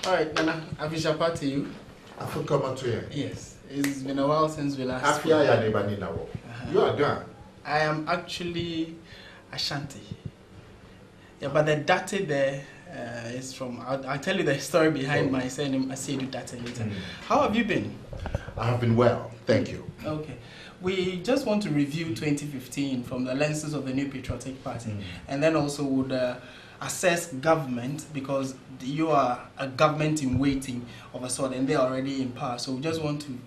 All right, Nana, Afishapa to you. Yes, it's been a while since we last spoke. You are done. I am actually Ashanti. Yeah, but the date there is from, I'll tell you the story behind my surname, Asiedu Date later. How have you been? I have been well, thank you. Okay. We just want to review 2015 from the lenses of the New Patriotic Party, and then also would assess government, because you are a government in waiting of a sort, and they're already in power. So we just want to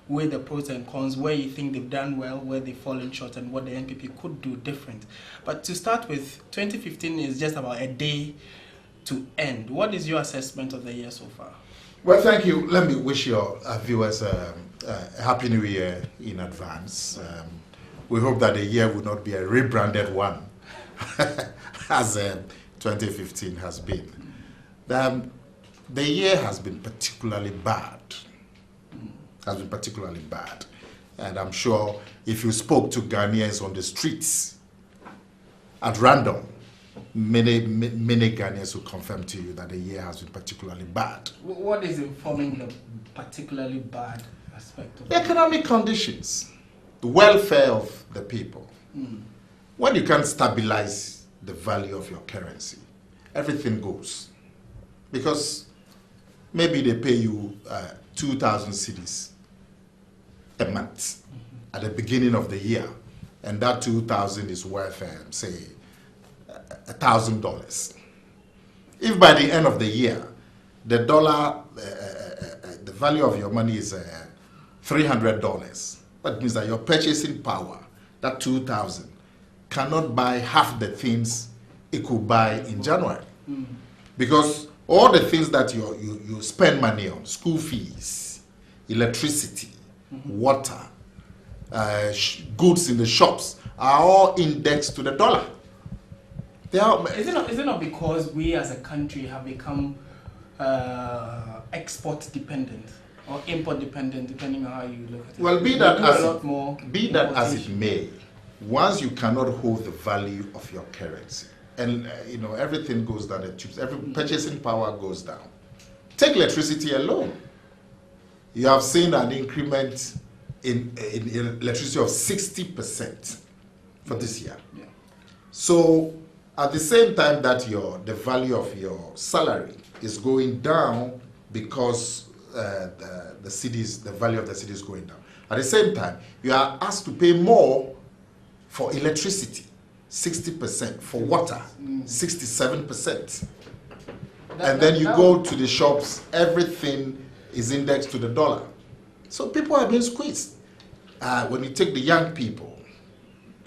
weigh the pros and cons, where you think they've done well, where they've fallen short, and what the NPP could do different. But to start with, 2015 is just about a day to end. What is your assessment of the year so far? Well, thank you. Let me wish your viewers a Happy New Year in advance. We hope that the year will not be a rebranded one, as 2015 has been. The year has been particularly bad. And I'm sure if you spoke to Ghanaians on the streets at random, many Ghanaians will confirm to you that the year has been particularly bad. What is informing the particularly bad aspect of economic conditions, the welfare of the people. When you can't stabilize the value of your currency, everything goes. Because maybe they pay you 2,000 cedis a month at the beginning of the year, and that 2,000 is worth, say, $1,000. If by the end of the year, the dollar, the value of your money is $300, that means that your purchasing power, that 2,000, cannot buy half the things it could buy in January. Because all the things that you spend money on, school fees, electricity, water, goods in the shops, are all indexed to the dollar. Is it not because we as a country have become export dependent or import dependent, depending on how you look at it? Well, be that as it may, once you cannot hold the value of your currency, and everything goes down the tubes, every purchasing power goes down. Take electricity alone. You have seen an increment in electricity of 60% for this year. Yeah. So at the same time that the value of your salary is going down because the value of the city is going down. At the same time, you are asked to pay more for electricity, 60%, for water, 67%. And then you go to the shops, everything is indexed to the dollar. So people are being squeezed. When you take the young people,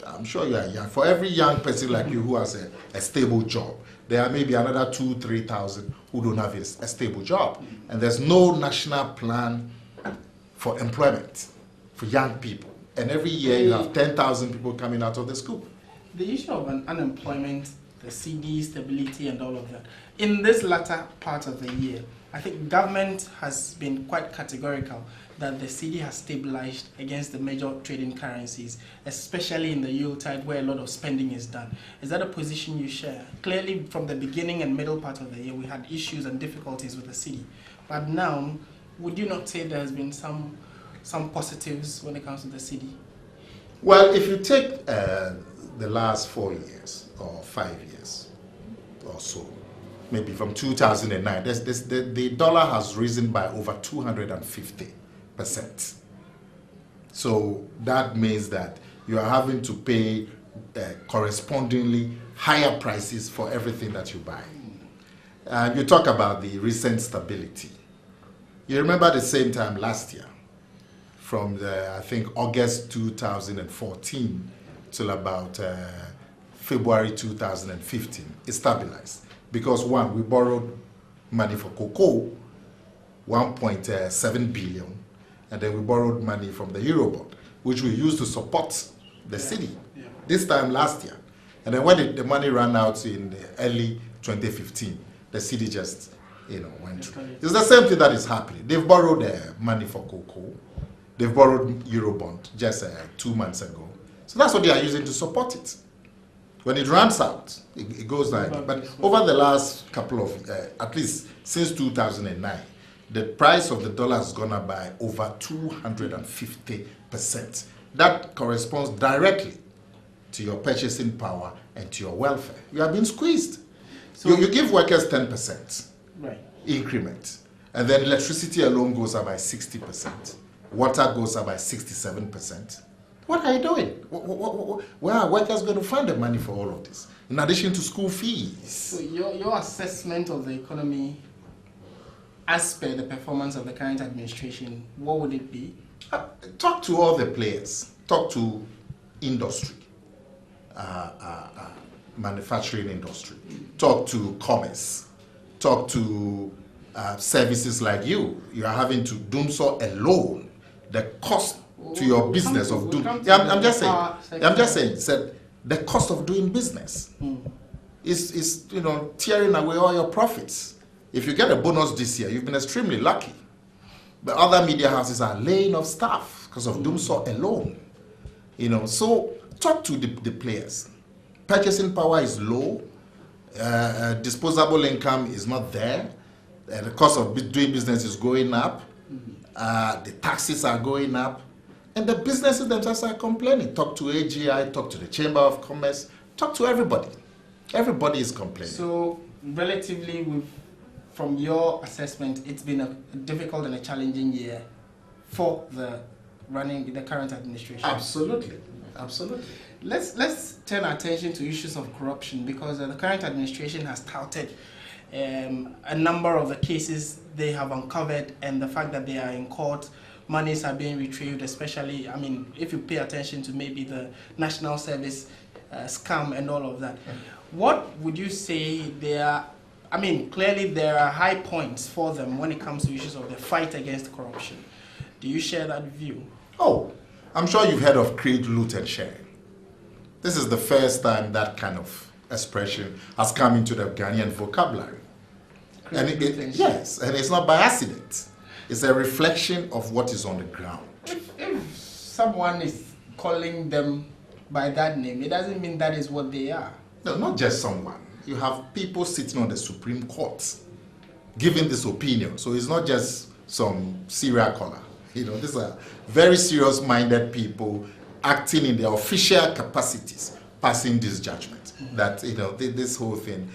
I'm sure you are young. For every young person like you who has a stable job, there are maybe another 2,000-3,000 who don't have a stable job. And there's no national plan for employment for young people. And every year you have 10,000 people coming out of the school. The issue of unemployment, the CD stability and all of that, in this latter part of the year, I think government has been quite categorical that the CD has stabilized against the major trading currencies, especially in the Yuletide where a lot of spending is done. Is that a position you share? Clearly, from the beginning and middle part of the year, we had issues and difficulties with the CD. But now, would you not say there has been some positives when it comes to the CD? Well, if you take the last 4 years or 5 years or so, maybe from 2009, the dollar has risen by over 250%. So that means that you are having to pay correspondingly higher prices for everything that you buy. And you talk about the recent stability. You remember the same time last year, from I think August 2014 till about February 2015, it stabilized. Because one, we borrowed money for cocoa, 1.7 billion, and then we borrowed money from the Eurobond, which we used to support the city. This time last year. And then when the money ran out in early 2015, the city just went through. It's the same thing that is happening. They've borrowed money for cocoa. They've borrowed Eurobond just 2 months ago. So that's what they are using to support it. When it runs out, it goes down again. But over the last couple of, at least since 2009, the price of the dollar has gone up by over 250%. That corresponds directly to your purchasing power and to your welfare. You are being squeezed. So you give workers 10% increment, and then electricity alone goes up by 60%. Water goes up by 67%. What are you doing? Where are workers going to find the money for all of this? In addition to school fees. So your assessment of the economy as per the performance of the current administration, what would it be? Talk to all the players. Talk to industry, manufacturing industry. Talk to commerce. Talk to services like you. You are having to do so alone. The cost to your business of doing. I'm just saying. Said the cost of doing business is tearing away all your profits. If you get a bonus this year, you've been extremely lucky. But other media houses are laying off staff because of doing so alone. So talk to the players. Purchasing power is low. Disposable income is not there. The cost of doing business is going up. The taxes are going up. And the businesses themselves are complaining. Talk to AGI, talk to the Chamber of Commerce, talk to everybody. Everybody is complaining. So, relatively, from your assessment, it's been a difficult and a challenging year for the current administration. Absolutely. Absolutely. Let's turn our attention to issues of corruption, because the current administration has touted a number of the cases they have uncovered, and the fact that they are in court, monies are being retrieved, especially, if you pay attention to maybe the national service scam and all of that. What would you say clearly there are high points for them when it comes to issues of the fight against corruption. Do you share that view? Oh, I'm sure you've heard of create, loot, and share. This is the first time that kind of expression has come into the Ghanaian vocabulary. Yes, and it's not by accident. It's a reflection of what is on the ground. If someone is calling them by that name, it doesn't mean that is what they are. No, not just someone. You have people sitting on the Supreme Court giving this opinion. So it's not just some serial caller. These are very serious-minded people acting in their official capacities, passing this judgment. That, this whole thing,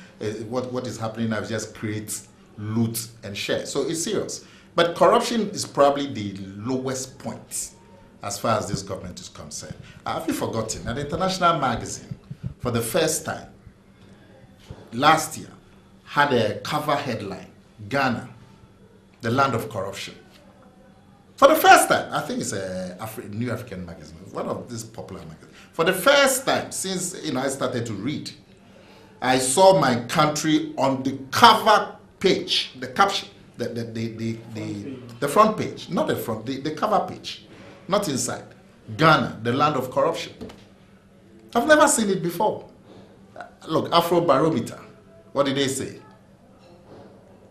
what is happening now is just create, loot, and share. So it's serious. But corruption is probably the lowest point as far as this government is concerned. Have you forgotten? An international magazine, for the first time, last year, had a cover headline, Ghana, the land of corruption. For the first time, I think it's a New African magazine, one of these popular magazines. For the first time since I started to read, I saw my country on the cover page, the caption, the front page, not the front, the cover page, not inside. Ghana, the land of corruption. I've never seen it before. Look, Afrobarometer, what did they say?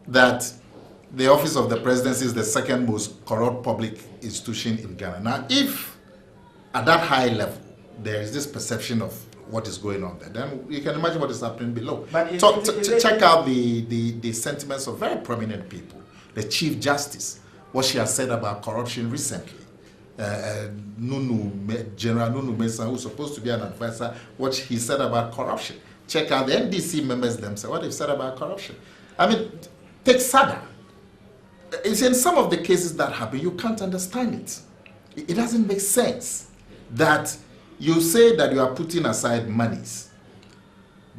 That the office of the presidency is the second most corrupt public institution in Ghana. Now, if at that high level there is this perception of what is going on there, then you can imagine what is happening below. But check out the sentiments of very prominent people. The Chief Justice, what she has said about corruption recently. General Nunu Mensah, who's supposed to be an advisor, what he said about corruption. Check out the NDC members themselves, what they've said about corruption. Take SADA. It's in some of the cases that happen, you can't understand it. It doesn't make sense that you say that you are putting aside monies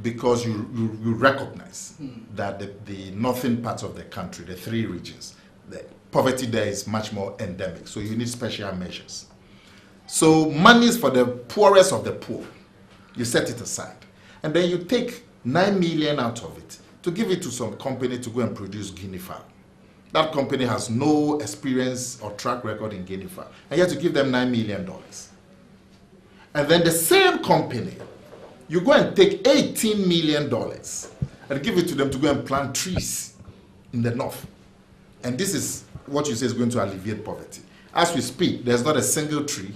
because you recognize that the northern part of the country, the three regions, the poverty there is much more endemic, so you need special measures. So monies for the poorest of the poor, you set it aside. And then you take 9 million out of it to give it to some company to go and produce guinea fowl. That company has no experience or track record in guinea fowl. And you have to give them $9 million. And then the same company, you go and take $18 million and give it to them to go and plant trees in the north. And this is what you say is going to alleviate poverty. As we speak, there's not a single tree,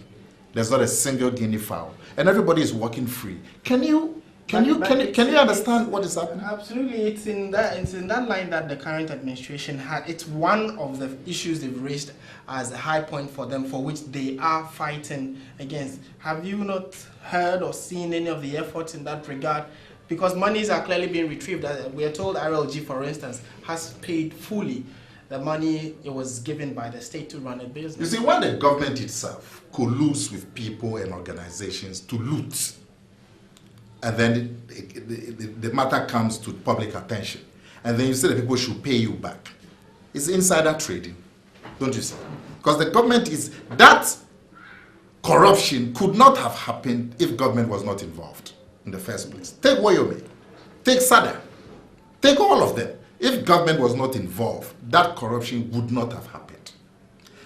there's not a single guinea fowl, and everybody is working free. Can you Can you understand what is happening? Absolutely, it's in that line that the current administration had. It's one of the issues they've raised as a high point for them, for which they are fighting against. Have you not heard or seen any of the efforts in that regard? Because monies are clearly being retrieved. We are told RLG, for instance, has paid fully the money it was given by the state to run a business. You see, when the government itself colludes with people and organizations to loot, and then the matter comes to public attention, and then you say that people should pay you back, it's insider trading, don't you see? Because the government that corruption could not have happened if government was not involved in the first place. Take Woyome, take Sada, take all of them. If government was not involved, that corruption would not have happened.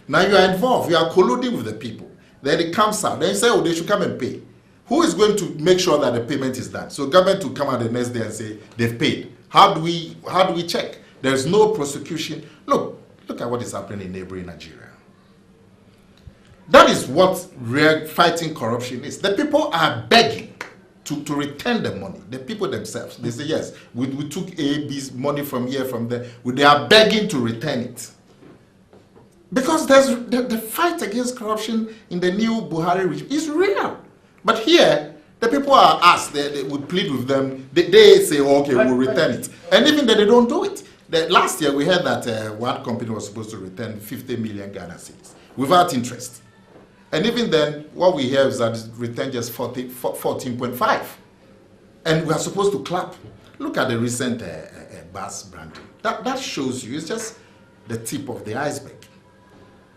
Now you are involved, you are colluding with the people. Then it comes out, then you say, oh, they should come and pay. Who is going to make sure that the payment is done? So government will come out the next day and say, they've paid. How do we check? There's no prosecution. Look at what is happening in neighboring Nigeria. That is what real fighting corruption is. The people are begging to return the money. The people themselves, they say, yes, we took B's money from here, from there. They are begging to return it. Because there's the fight against corruption in the new Buhari regime is real. But here, the people are asked, they would plead with them, they say, oh, okay, we'll return it. And even then, they don't do it. Last year, we heard that one company was supposed to return 50 million Ghana cedis without interest. And even then, what we hear is that it's returned just 14.5. And we are supposed to clap. Look at the recent bus branding. That shows you, it's just the tip of the iceberg.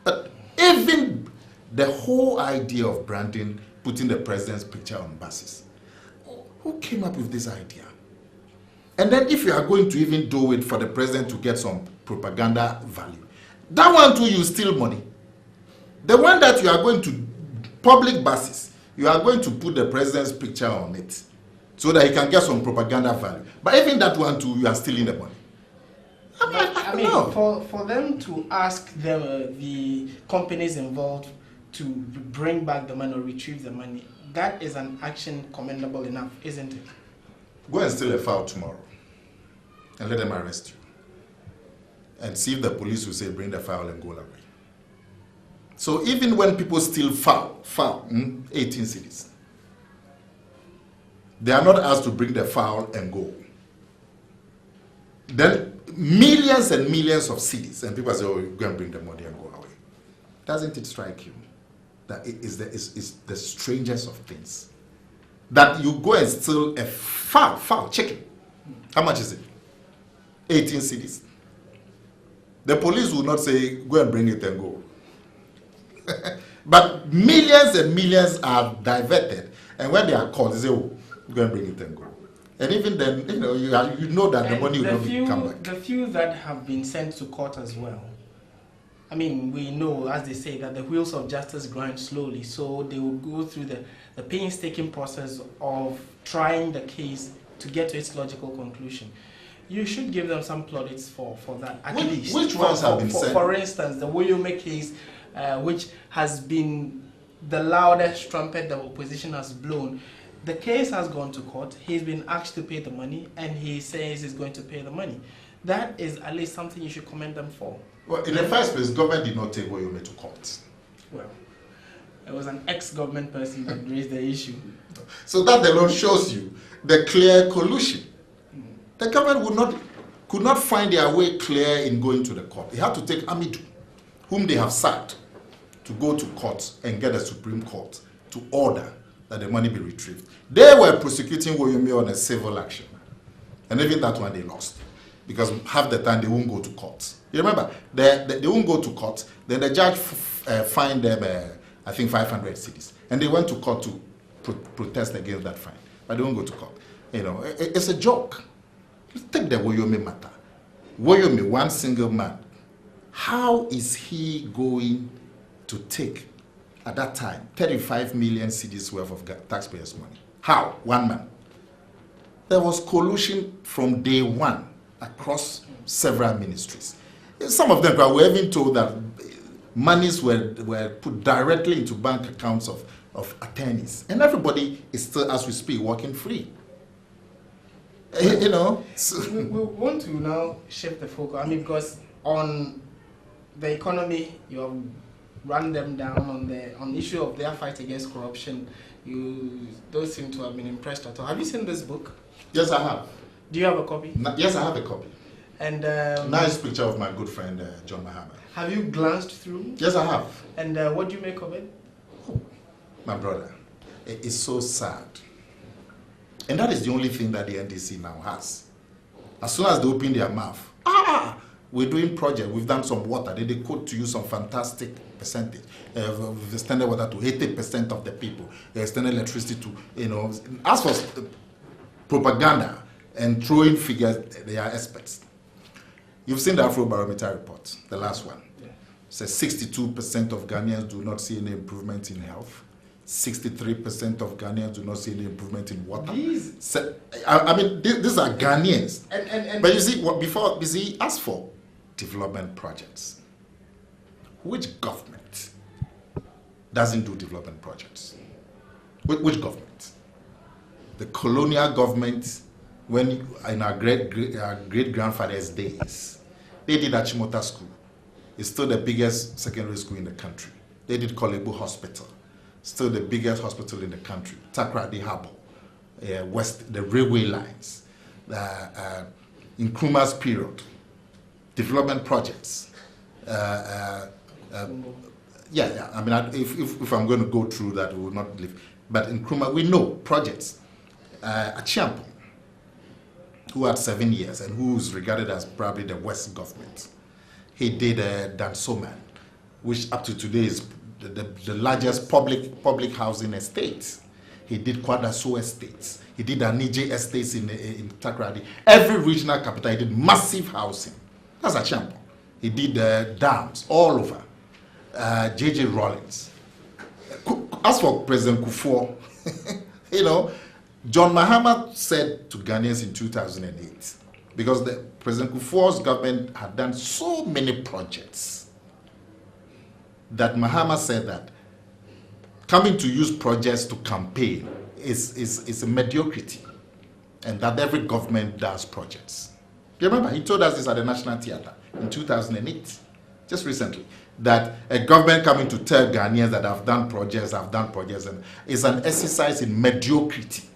But even the whole idea of branding, putting the president's picture on buses, who came up with this idea? And then if you are going to even do it for the president to get some propaganda value, that one too, you steal money. The one that you are going to public buses, you are going to put the president's picture on it so that he can get some propaganda value. But even that one too, you are stealing the money. I mean, for them to ask the companies involved to bring back the money or retrieve the money, that is an action commendable enough, isn't it? Go and steal a file tomorrow and let them arrest you. And see if the police will say, bring the file and go away. So even when people steal file, 18 cities, they are not asked to bring the file and go. Then millions and millions of cities, and people say, oh, you're going to bring the money and go away. Doesn't it strike you that it is the strangest of things? That you go and steal a fowl, chicken. How much is it? 18 cities. The police will not say, go and bring it and go. But millions and millions are diverted. And when they are called, they say, oh, go and bring it and go. And even then, you know that the money will not come back. The few that have been sent to court as well. I mean, we know, as they say, that the wheels of justice grind slowly. So they will go through the painstaking process of trying the case to get to its logical conclusion. You should give them some plaudits for that, at least. Which ones have been sent? For instance, the Woyome case, which has been the loudest trumpet the opposition has blown. The case has gone to court. He's been asked to pay the money, and he says he's going to pay the money. That is at least something you should commend them for. Well, in the first place, government did not take Woyome to court. Well, it was an ex-government person that raised the issue. So that alone shows you the clear collusion. The government could not find their way clear in going to the court. They had to take Amidu, whom they have sacked, to go to court and get the Supreme Court to order that the money be retrieved. They were prosecuting Woyome on a civil action. And even that one they lost. Because half the time they won't go to court. You remember, they won't go to court. Then the judge fined them, I think, 500 cedis. And they went to court to protest against that fine. But they won't go to court. You know, it's a joke. Take the Woyome matter. Woyome, one single man. How is he going to take, at that time, 35 million cedis worth of taxpayers' money? How? One man. There was collusion from day one across several ministries. Some of them were even told that monies were put directly into bank accounts of attorneys. And everybody is still, as we speak, working free. You know. We want to now shift the focus. I mean, because on the economy, you have run them down on the issue of their fight against corruption. You don't seem to have been impressed at all. Have you seen this book? Yes, I have. Do you have a copy? Yes, I have a copy. And nice picture of my good friend John Mahama. Have you glanced through? Yes, I have. And what do you make of it? Oh, my brother, it's so sad. And that is the only thing that the NDC now has. As soon as they open their mouth, we're doing project, we've done some water, they quote to you some fantastic percentage. We've extended water to 80% of the people. They extended electricity to, you know, as for propaganda and throwing figures, they are experts. You've seen the Afrobarometer report, the last one. Yeah. It says 62% of Ghanaians do not see any improvement in health. 63% of Ghanaians do not see any improvement in water. These are Ghanaians. But you see, as for development projects, which government doesn't do development projects? Which government? The colonial government, when in our great grandfather's days, they did Achimota School. It's still the biggest secondary school in the country. They did Kolebu Hospital, still the biggest hospital in the country. Takrady Harbour, the railway lines. In Nkrumah's period, development projects. I mean, if I'm going to go through that, we will not live. But in Nkrumah, we know projects. Achiampong, who had 7 years and who is regarded as probably the West government. He did Dansoman, which up to today is the largest public housing estate. He did Kwadaso estates. He did Anije estates in Takrady. Every regional capital, he did massive housing. That's Achiampong. He did dams all over. J.J. Rawlings. As for President Kufuor, you know, John Mahama said to Ghanaians in 2008, because President Kufuor's government had done so many projects, that Mahama said that coming to use projects to campaign is a mediocrity, and that every government does projects. Do you remember? He told us this at the National Theatre in 2008, just recently, that a government coming to tell Ghanaians that I've done projects, and is an exercise in mediocrity.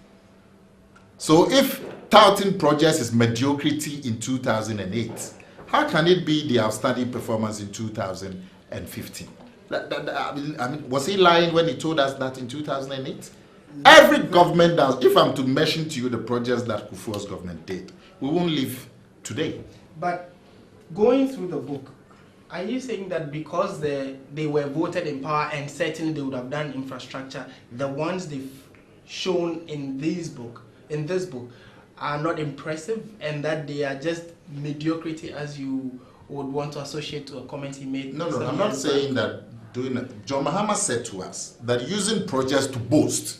So if touting projects is mediocrity in 2008, how can it be the outstanding performance in 2015? I mean, was he lying when he told us that in 2008? Every government does. If I'm to mention to you the projects that Kufuor's government did, we won't live today. But going through the book, are you saying that because they were voted in power and certainly they would have done infrastructure, the ones they've shown in this book are not impressive, and that they are just mediocrity, as you would want to associate to a comment he made? No, I'm not saying that doing it. John Mahama said to us that using projects to boast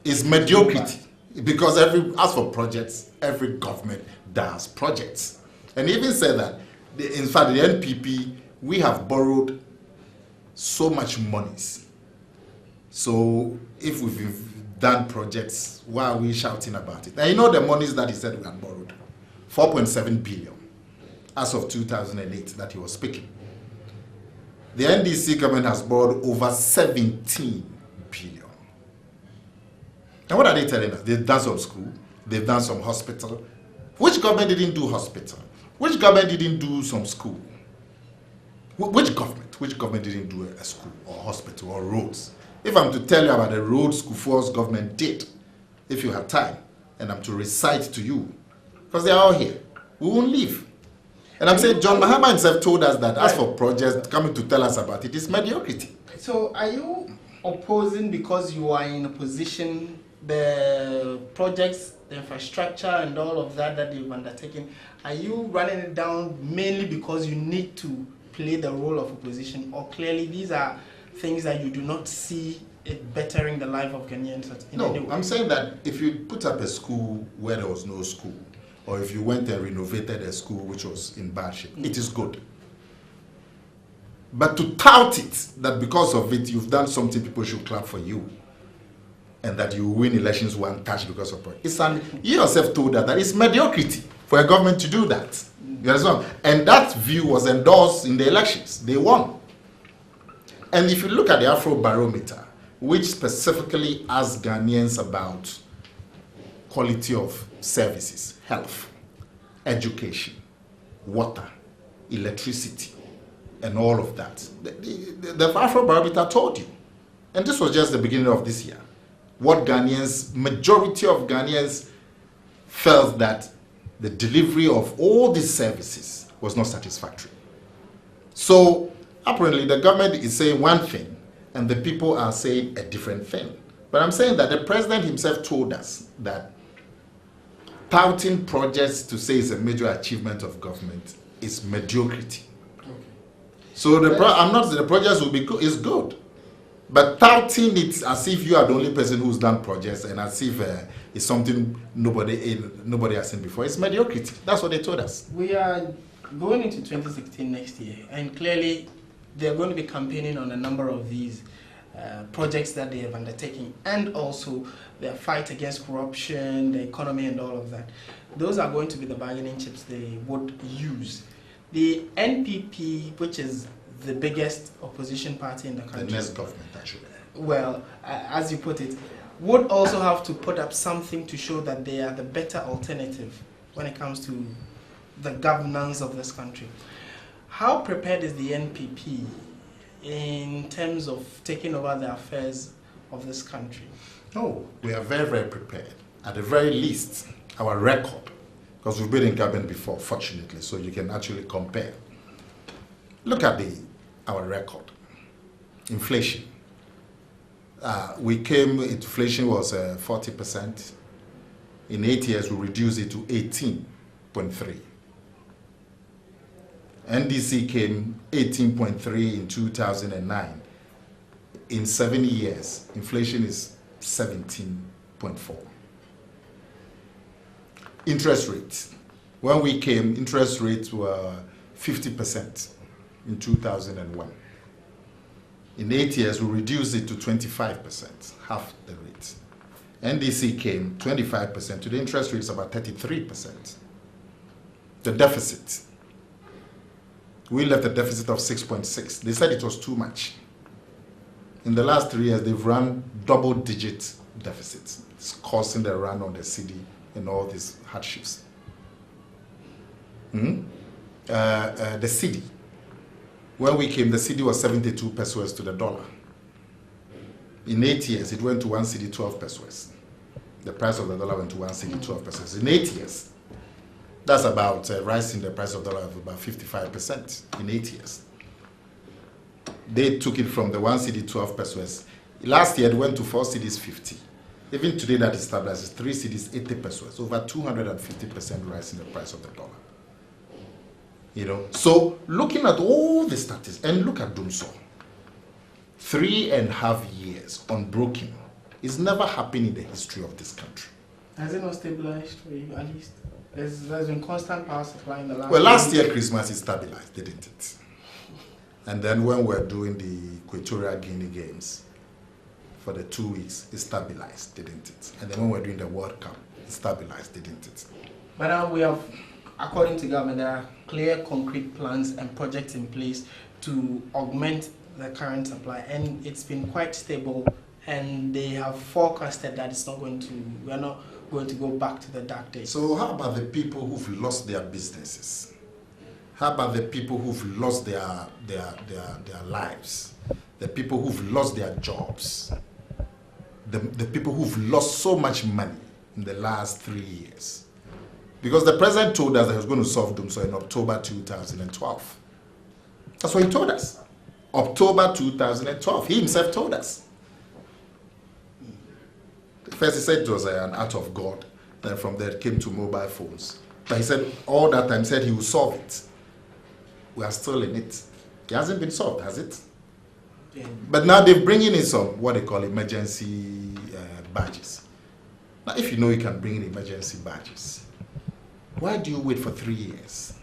is mediocrity, because as for projects, every government does projects. And he even said that, in fact, the NPP, we have borrowed so much monies. So if we've done projects, why are we shouting about it? Now, you know the monies that he said we had borrowed, 4.7 billion as of 2008 that he was speaking. The NDC government has borrowed over 17 billion. And what are they telling us? They've done some school, they've done some hospital. Which government didn't do hospital? Which government didn't do some school? Which government didn't do a school or hospital or roads? If I'm to tell you about the roads Kufuor's government did, if you have time, and I'm to recite to you, because they're all here, we won't leave. And I'm saying John Mahama himself told us that as for projects coming to tell us about it, it's mediocrity. So are you opposing because you are in a position, the projects, the infrastructure and all of that they've undertaken, are you running it down mainly because you need to play the role of opposition, or clearly these are things that you do not see it bettering the life of Ghanaians in any way? I'm saying that if you put up a school where there was no school, or if you went and renovated a school which was in bad shape, it is good. But to tout it, that because of it you've done something, people should clap for you, and that you win elections one touch because of it. You yourself told that it's mediocrity for a government to do that. You understand? And that view was endorsed in the elections. They won. And if you look at the Afrobarometer, which specifically asks Ghanaians about quality of services, health, education, water, electricity, and all of that, the Afrobarometer told you. And this was just the beginning of this year. What majority of Ghanaians felt that the delivery of all these services was not satisfactory. So apparently the government is saying one thing and the people are saying a different thing. But I'm saying that the president himself told us that touting projects to say it's a major achievement of government is mediocrity. Okay. So I'm not saying the projects will be good, it's good. But touting it as if you are the only person who's done projects and as if it's something nobody has seen before, it's mediocrity. That's what they told us. We are going into 2016 next year, and clearly they're going to be campaigning on a number of these projects that they have undertaken, and also their fight against corruption, the economy, and all of that. Those are going to be the bargaining chips they would use. The NPP, which is the biggest opposition party in the country, the next government, actually. Well, as you put it, would also have to put up something to show that they are the better alternative when it comes to the governance of this country. How prepared is the NPP in terms of taking over the affairs of this country? No, we are very, very prepared. At the very least, our record, because we've been in government before, fortunately, so you can actually compare. Look at our record. Inflation. Inflation was 40%. In 8 years, we reduced it to 18.3. NDC came 18.3 in 2009. In 7 years, inflation is 17.4. Interest rates. When we came, interest rates were 50% in 2001. In 8 years, we reduced it to 25%, half the rate. NDC came 25%. Today, interest rate is about 33%. The deficit. We left a deficit of 6.6. They said it was too much. In the last 3 years, they've run double-digit deficits. It's causing the run on the city and all these hardships. The city. When we came, the city was 72 pesos to the dollar. In 8 years, it went to 1 cedi 12 pesos. The price of the dollar went to 1 cedi 12 pesos. In 8 years, that's about rising the price of the dollar of about 55% in 8 years. They took it from the 1 cedi 12 pesos. Last year, it went to 4 cedis 50. Even today, that is stabilized, 3 cedis 80 pesos. Over 250% rise in the price of the dollar. You know, so looking at all the statistics, and look at Dumso, 3.5 years unbroken. It's never happened in the history of this country. Has it not stabilized for you, at least? There's been constant power supply in the last... Well, last year Christmas it stabilized, didn't it? And then when we're doing the Equatorial Guinea Games, for the 2 weeks, it stabilized, didn't it? And then when we're doing the World Cup, it stabilized, didn't it? But now we have, according to government, there are clear, concrete plans and projects in place to augment the current supply, and it's been quite stable. And they have forecasted that we're not going to go back to the dark days. So how about the people who've lost their businesses? How about the people who've lost their lives? The people who've lost their jobs? The people who've lost so much money in the last 3 years? Because the president told us that he was going to solve Dumso in October 2012. That's what he told us. October 2012. He himself told us. First he said it was an act of God. Then from there it came to mobile phones. But he said all that time said he would solve it. We are still in it. It hasn't been solved, has it? Yeah. But now they're bringing in some, what they call emergency badges. Now if you know you can bring in emergency badges, why do you wait for 3 years?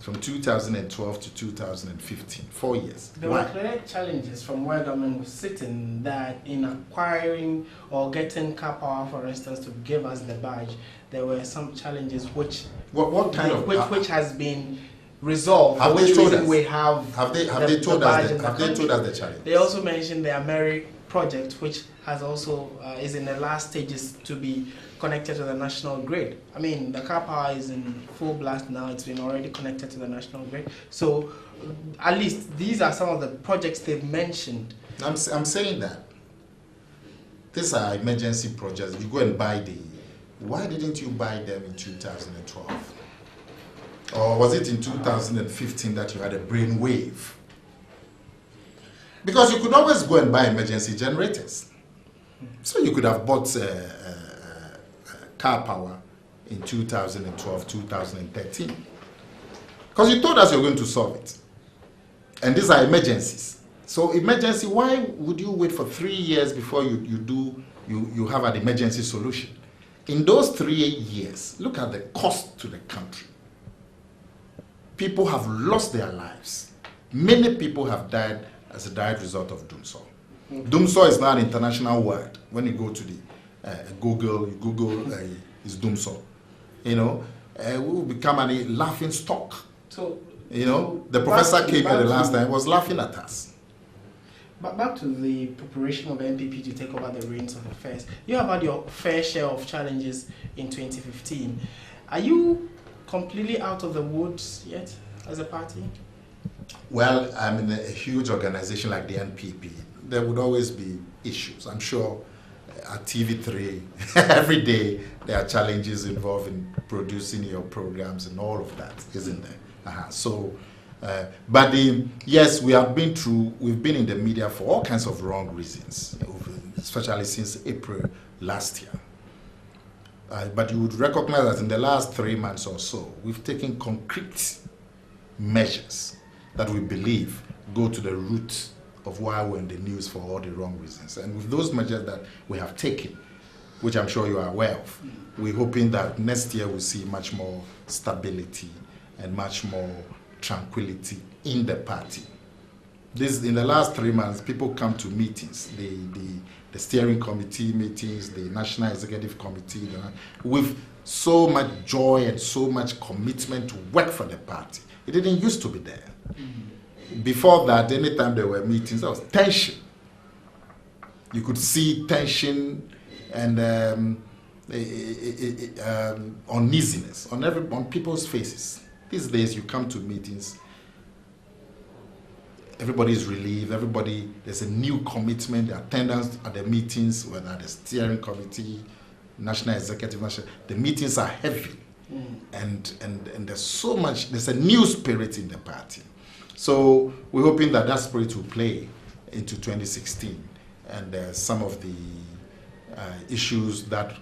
from 2012 to 2015, 4 years. There were clear challenges from where government was sitting that in acquiring or getting car power, for instance, to give us the badge, there were some challenges which which has been resolved. Have they told us? We have they told us the challenge? They also mentioned the Ameri project, which has also is in the last stages to be connected to the national grid. I mean, the car power is in full blast now. It's been already connected to the national grid. So, at least these are some of the projects they've mentioned. I'm saying that these are emergency projects. You go and buy why didn't you buy them in 2012? Or was it in 2015 that you had a brainwave? Because you could always go and buy emergency generators. So you could have bought car power in 2012, 2013. Because you told us you were going to solve it. And these are emergencies. So emergency, why would you wait for 3 years before you have an emergency solution? In those 3 years, look at the cost to the country. People have lost their lives. Many people have died as a direct result of doomsor. Doomsor is now an international word. When you go to the Google is doomsor. We will become a laughing stock. So, the professor came here the last time, was laughing at us. But back to the preparation of NPP to take over the reins of affairs. You have had your fair share of challenges in 2015. Are you completely out of the woods yet as a party? Well, I'm in a huge organization like the NPP. There would always be issues. I'm sure at TV3, every day there are challenges involved in producing your programs and all of that, isn't there? So, but yes, we've been in the media for all kinds of wrong reasons, especially since April last year. But you would recognize that in the last 3 months or so, we've taken concrete measures that we believe go to the root of why we're in the news for all the wrong reasons. And with those measures that we have taken, which I'm sure you are aware of, we're hoping that next year we'll see much more stability and much more tranquility in the party. In the last 3 months, people come to meetings, the steering committee meetings, the National Executive Committee, with so much joy and so much commitment to work for the party. It didn't used to be there. Before that, anytime there were meetings, there was tension. You could see tension and uneasiness on people's faces. These days, you come to meetings, everybody is relieved, there's a new commitment, the attendance at the meetings, whether the steering committee, national executive, the meetings are heavy. And there's a new spirit in the party. So we're hoping that spirit will play into 2016, and some of the issues that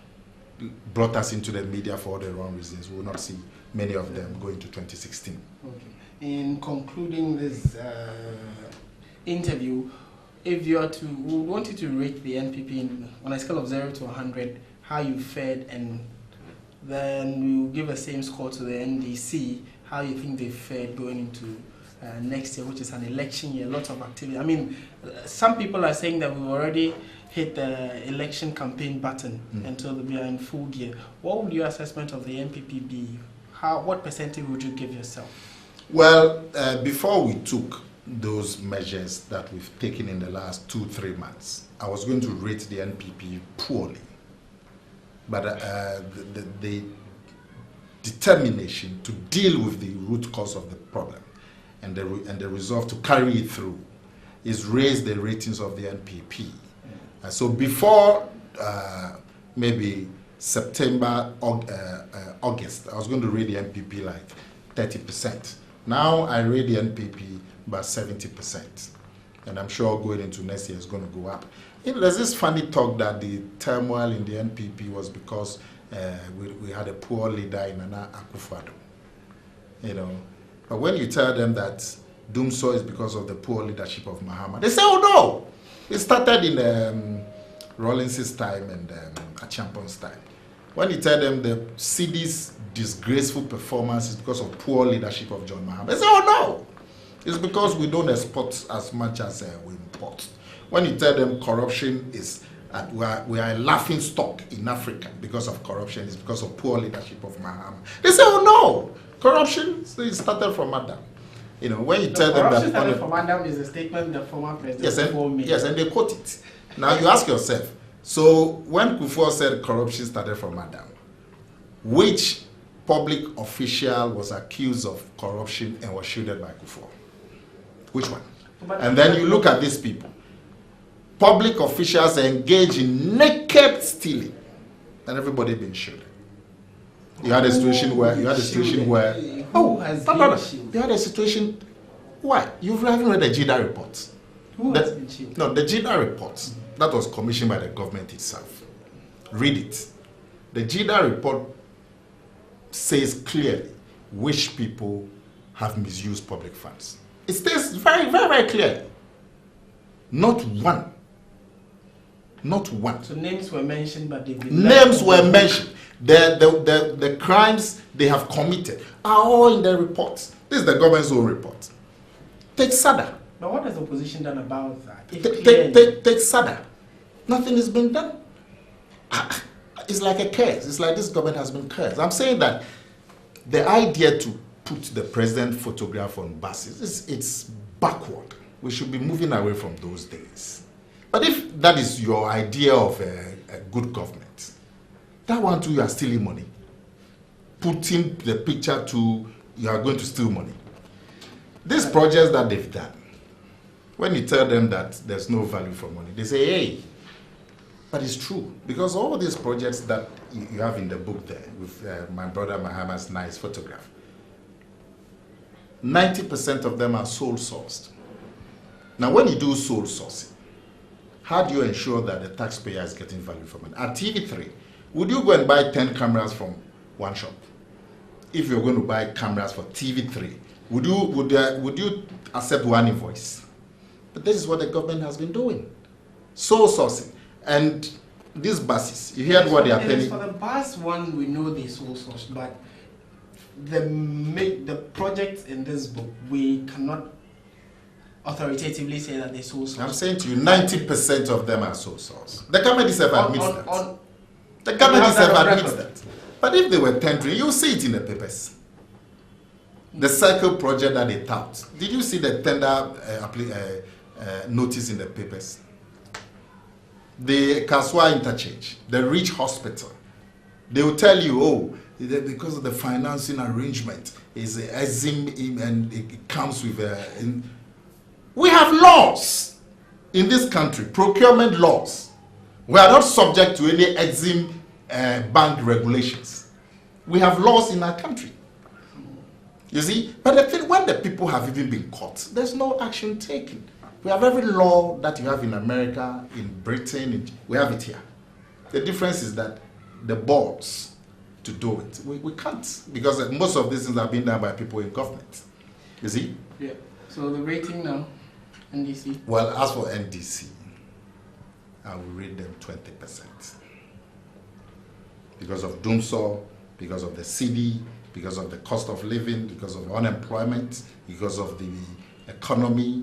brought us into the media for all the wrong reasons, we will not see many of them go into 2016. Okay. In concluding this interview, if you are we want you to rate the NPP on a scale of 0 to 100, how you fared, and then we'll give the same score to the NDC, how you think they fared going into next year, which is an election year, lots of activity. I mean, some people are saying that we've already hit the election campaign button until we are in full gear. What would your assessment of the NPP be? What percentage would you give yourself? Well, before we took those measures that we've taken in the last 2-3 months, I was going to rate the NPP poorly. But the determination to deal with the root cause of the problem and the resolve to carry it through is raise the ratings of the NPP. So before maybe September, August, I was going to rate the NPP like 30%. Now I rate the NPP by 70%. And I'm sure going into next year is going to go up. There's this funny talk that the turmoil in the NPP was because we had a poor leader in Nana Akufo-Addo. But when you tell them that doomsor is because of the poor leadership of Mahama, they say, oh no! It started in Rawlings's time and Achampon's time. When you tell them the city's disgraceful performance is because of poor leadership of John Mahama. They say, oh no, it's because we don't export as much as we import. When you tell them corruption is, we are a laughing stock in Africa because of corruption, it's because of poor leadership of Mahama. They say, oh no, corruption started from Adam. You know, when you tell them that... Corruption from Adam is a statement the former president made. Yes, and they quote it. Now you ask yourself, so when Kufuor said corruption started from Adam, which public official was accused of corruption and was shielded by Kufuor? Which one? And then you look at these people. Public officials engage in naked stealing, and everybody being shielded. You had a situation where you had a situation why? You haven't read the JIDA report. The JIDA report that was commissioned by the government itself. Read it. The JIDA report says clearly which people have misused public funds. It states very, very, very clearly. Not one. Not one. So names were mentioned, but names were mentioned. The crimes they have committed are all in the reports. This is the government's own report. Take SADA. But what has the opposition done about that? Take SADA. Nothing is being done. It's like a curse. It's like this government has been cursed. I'm saying that the idea to put the president photograph on buses, it's backward. We should be moving away from those days. But if that is your idea of a good government, that one too, you are stealing money. Putting the picture to, you are going to steal money. These projects that they've done, when you tell them that there's no value for money, they say, hey, but it's true. Because all these projects that you have in the book there, with my brother Mahama's nice photograph, 90% of them are sole sourced. Now, when you do sole sourcing, how do you ensure that the taxpayer is getting value from it? At TV3, would you go and buy 10 cameras from one shop? If you're going to buy cameras for TV3, would you accept one invoice? But this is what the government has been doing. Sole sourcing. And these buses, you heard what they are telling. For the bus one, we know they sole source, but the projects in this book, we cannot authoritatively say that they sole source. I'm saying to you, 90% of them are sole source. The government itself admits that. The government itself admits that. But if they were tendering, you'll see it in the papers. The cycle project that they tout. Did you see the tender notice in the papers? The Kaswa interchange, the Rich Hospital. They will tell you, oh, because of the financing arrangement, is a EXIM and it comes with a... We have laws in this country, procurement laws. We are not subject to any EXIM bank regulations. We have laws in our country. You see? But the thing, when the people have even been caught, there's no action taken. We have every law that you have in America, in Britain, we have it here. The difference is that the boards to do it, we can't, because most of these things are being done by people in government. You see? Yeah. So the rating now, NDC? Well, as for NDC, I will rate them 20%. Because of doomsaw, because of the CD, because of the cost of living, because of unemployment, because of the economy,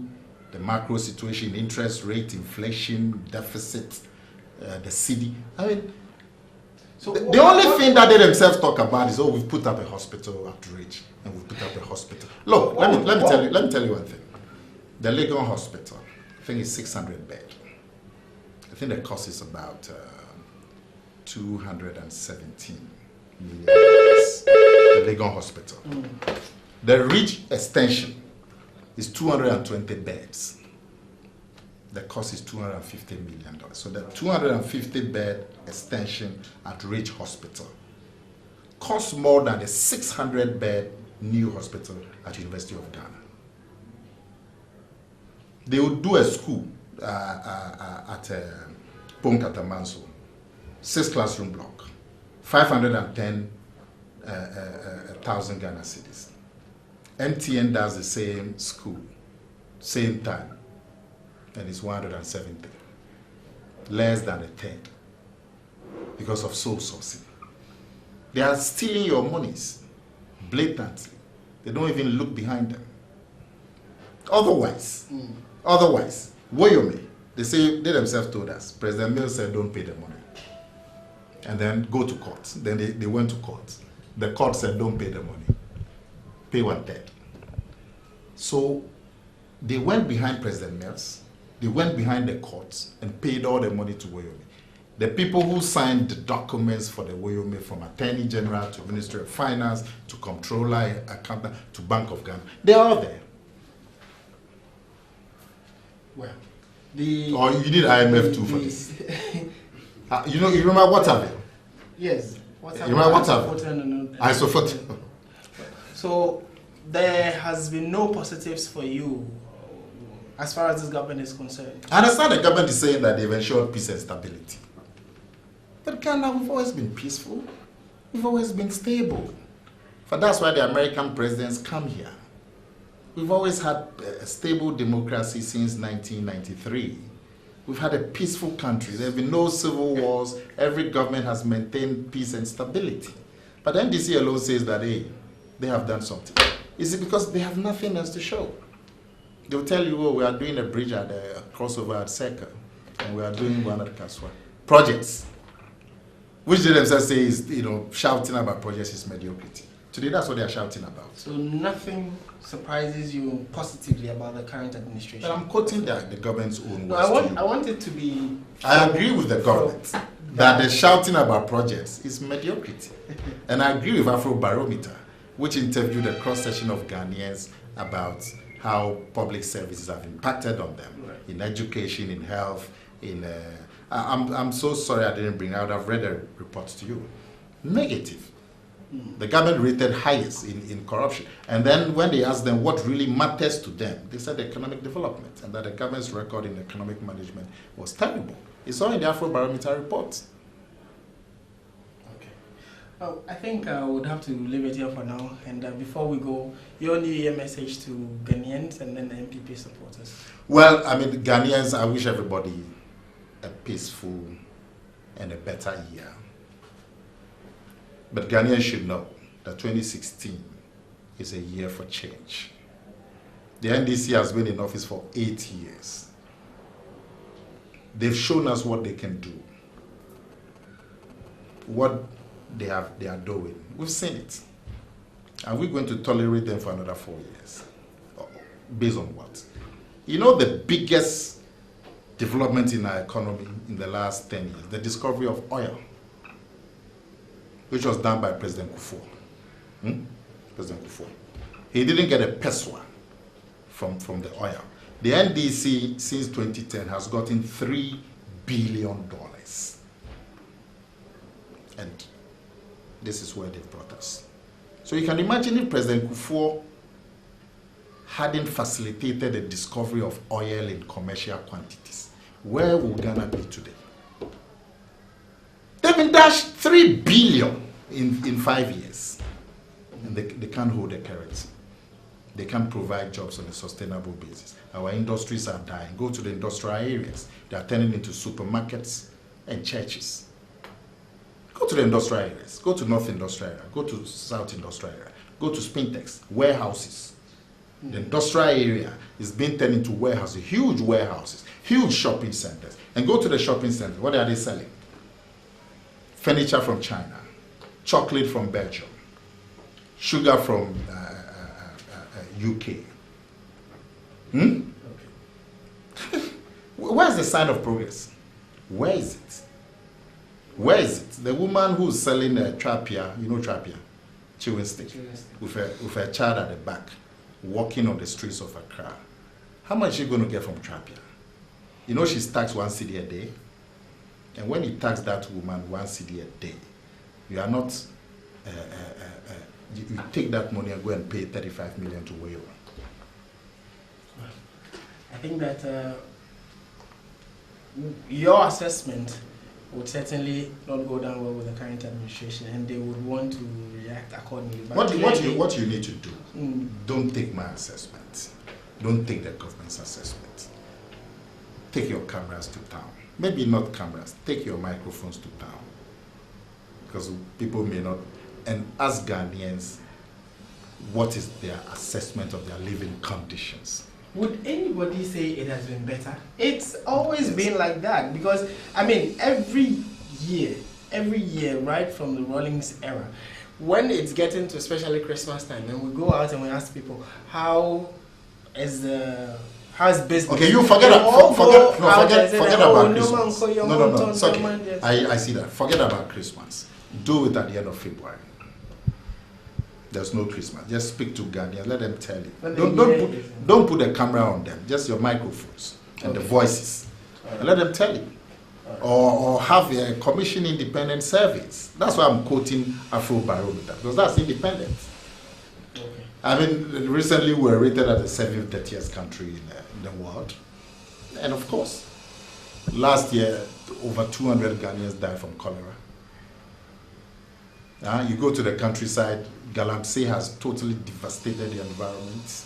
the macro situation, interest rate, inflation, deficit, the CD. I mean, so the only thing that they themselves talk about is, oh, we've put up a hospital at Ridge, and we've put up a hospital. Look, let me tell you one thing. The Legon Hospital, I think it's 600 bed. I think the cost is about 217 million. The Legon Hospital. The Ridge extension is 220 beds. The cost is $250 million. So the 250 bed extension at Ridge Hospital costs more than the 600 bed new hospital at University of Ghana. They would do a school at Ponkatamanso, 6 classroom block, 510,000 Ghana cedis. MTN does the same school, same time, and it's 170, less than a third, because of sole sourcing. They are stealing your monies blatantly. They don't even look behind them. Otherwise, Woyome, they themselves told us, President Mills said don't pay the money. And then go to court. Then they went to court. The court said don't pay the money. Pay 1/3. So they went behind President Mills, they went behind the courts and paid all the money to Woyome. The people who signed the documents for the Woyome, from Attorney General to Ministry of Finance to Comptroller, Accountant to Bank of Ghana, they're all there. Well, or you need IMF too for this. You remember Waterville? Yes. You remember Waterville? I support. So there has been no positives for you as far as this government is concerned. I understand the government is saying that they've ensured peace and stability. But Ghana, we've always been peaceful. We've always been stable. For that's why the American presidents come here. We've always had a stable democracy since 1993. We've had a peaceful country. There have been no civil wars. Every government has maintained peace and stability. But the NDC alone says that, hey, they have done something. Is it because they have nothing else to show? They'll tell you, oh, we are doing a bridge at a crossover at Seka, and we are doing one at Kaswa. Projects. Which they themselves say is, shouting about projects is mediocrity. Today, that's what they are shouting about. So nothing surprises you positively about the current administration? But I'm quoting the government's own no, words. I want it to be... I agree with the government that the shouting about projects is mediocrity. And I agree with Afrobarometer, which interviewed a cross-section of Ghanaians about how public services have impacted on them, right, in education, in health, in... I'm so sorry I didn't bring it. I would have read the reports to you. Negative. The government rated highest in corruption. And then when they asked them what really matters to them, they said economic development, and that the government's record in economic management was terrible. It's all in the Afrobarometer report. Okay. Well, I think I would have to leave it here for now. And before we go, your New Year message to Ghanaians and then the MPP supporters. Well, I mean, Ghanaians, I wish everybody a peaceful and a better year. But Ghanaians should know that 2016 is a year for change. The NDC has been in office for 8 years. They've shown us what they can do, what they are doing. We've seen it. And we're going to tolerate them for another 4 years. Based on what? You know the biggest development in our economy in the last 10 years, the discovery of oil, which was done by President Kufuor. President Kufuor. He didn't get a peswa from the oil. The NDC, since 2010, has gotten $3 billion. And this is where they've brought us. So you can imagine if President Kufuor hadn't facilitated the discovery of oil in commercial quantities, where would Ghana be today? They've been dashed $3 billion in 5 years. And they can't hold the currency. They can't provide jobs on a sustainable basis. Our industries are dying. Go to the industrial areas. They are turning into supermarkets and churches. Go to the industrial areas. Go to North Industrial Area. Go to South Industrial Area. Go to Spintex, warehouses. The industrial area is being turned into warehouses, huge warehouses, huge shopping centers. And go to the shopping center. What are they selling? Furniture from China, chocolate from Belgium, sugar from UK. Where's the sign of progress? Where is it? Where is it? The woman who's selling trapia, you know trapia, chewing stick, with a child at the back, walking on the streets of Accra. How much is she going to get from trapia? You know she's taxed 1 cedi a day. And when you tax that woman 1 cedi a day, you are not, you take that money and go and pay 35 million to Woyome. I think that your assessment would certainly not go down well with the current administration, and they would want to react accordingly. But what you need to do, don't take my assessment. Don't take the government's assessment. Take your cameras to town. Maybe not cameras, take your microphones to town. Because people may not, and ask Ghanaians what is their assessment of their living conditions. Would anybody say it has been better? It's always been like that because, I mean, every year, right from the Rawlings era, when it's getting to especially Christmas time, and we go out and we ask people, how's business? Okay, you forget about Christmas. No. It's okay. I see that. Forget about Christmas. Do it at the end of February. There's no Christmas. Just speak to Ghanaians. Let them tell you. Don't put the camera on them. Just your microphones and the voices. And let them tell you. Or have a commission independent surveys. That's why I'm quoting Afro Barometer, because that's independent. Okay. I mean, recently we were rated as the 7th dirtiest country in the world. And of course, last year, over 200 Ghanaians died from cholera. You go to the countryside, Galamsey has totally devastated the environment.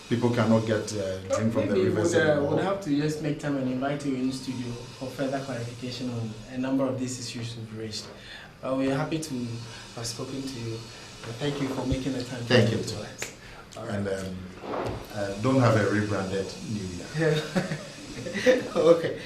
People cannot get drink from the rivers anymore. We'll have to just make time and invite you in studio for further clarification on a number of these issues we've raised. We're happy to have spoken to you. Thank you for making the time. Thank you. To us. All right. And don't have a rebranded New Year. Okay.